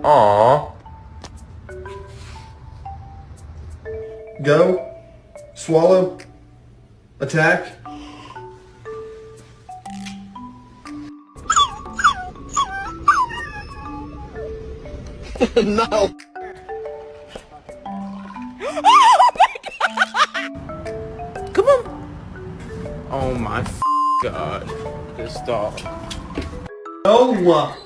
Aww. Go. Swallow. Attack. No. Come on. Oh my God. This dog. No.